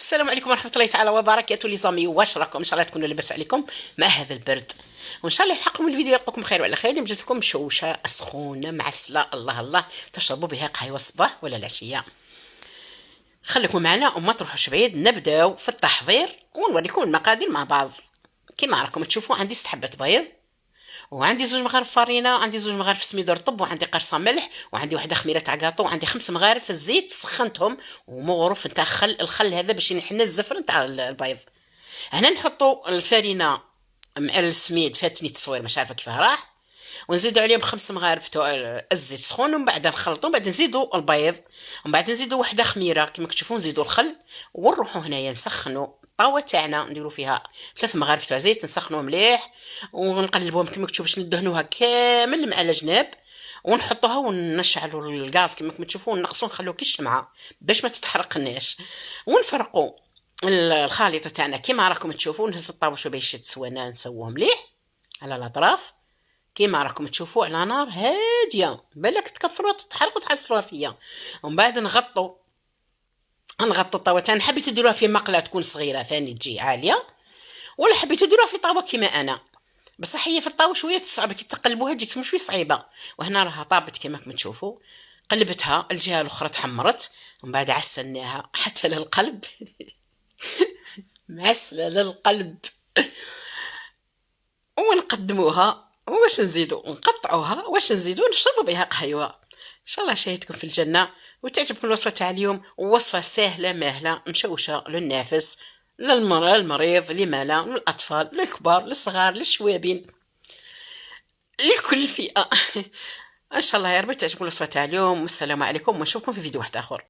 السلام عليكم ورحمة الله تعالى وبركاته لي زامي، واش راكم؟ ان شاء الله تكونوا لاباس عليكم مع هذا البرد، وان شاء الله يلحقكم الفيديو يلقاكم بخير وعلى خير. اليوم جبت لكم مشوشه سخونه معسله الله الله تشربوا بها قهوه الصباح ولا العشيه. خليكم معنا وما تروحوش بعيد، نبداو في التحضير ونوريكم المقادير مع بعض. كما راكم تشوفوا عندي 6 حبات بيض، وعندي 2 مغارف فرينه، عندي 2 مغارف سميد رطب، وعندي قرصه ملح، وعندي واحده خميره تاع كاطو، وعندي 5 مغارف الزيت سخنتهم، ومغروف نتاع الخل هذا باش يحنى الزفر نتاع البيض. هنا نحطوا الفرينه مع السميد فاتني التصوير مش عارفه كيفاه راح، ونزيدوا عليهم 5 مغارف تاع الزيت سخون، ومن بعد نخلطوا، من بعد نزيدوا البيض، ومن بعد نزيدوا وحده خميره كما كتشوفوا، نزيدوا الخل، ونروحوا هنايا نسخنوا الطاوه تاعنا، نديروا فيها 3 مغارف تاع زيت نسخنوه مليح، ونقلبوهم كما كتشوفوا باش ندهنوها كامل مع الجناب، ونحطوها ونشعلوا الغاز كما تشوفوا، ونقصوا نخلوه كي الشمعه باش ما تتحرقناش، ونفرقوا الخليطه تاعنا كما راكم تشوفوا. نهز الطاوه شويه باش تسوانا، نسووه مليح على الاطراف كيما راكم تشوفوا على نار هاديه، بالك تكثروا تتحرقوا تحصلوها فيا. ومن بعد نغطوا الطاوه تاعنا، حبيتوا ديروها في مقله تكون صغيره ثاني تجي عاليه، ولا حبيتوا ديروها في طاوه كيما انا، بصح هي في الطاوه شويه تصعب كي تقلبوها تجيك شويه صعيبه. وهنا راها طابت كما تشوفوا، قلبتها الجهه الاخرى تحمرت، ومن بعد عسلناها حتى للقلب معسله للقلب، ونقدموها واش نزيدو نقطعوها، واش نزيدو نشربوا بها قهيوه. ان شاء الله شاهدكم في الجنه وتعجبكم الوصفه تاع اليوم، وصفه سهله ماهله مشوشه للنافس، للمريض لما لا، للاطفال للكبار للصغار للشوابين لكل فئه ان شاء الله يا ربي تعجبكم الوصفه تاع اليوم. والسلام عليكم ونشوفكم في فيديو واحد اخر.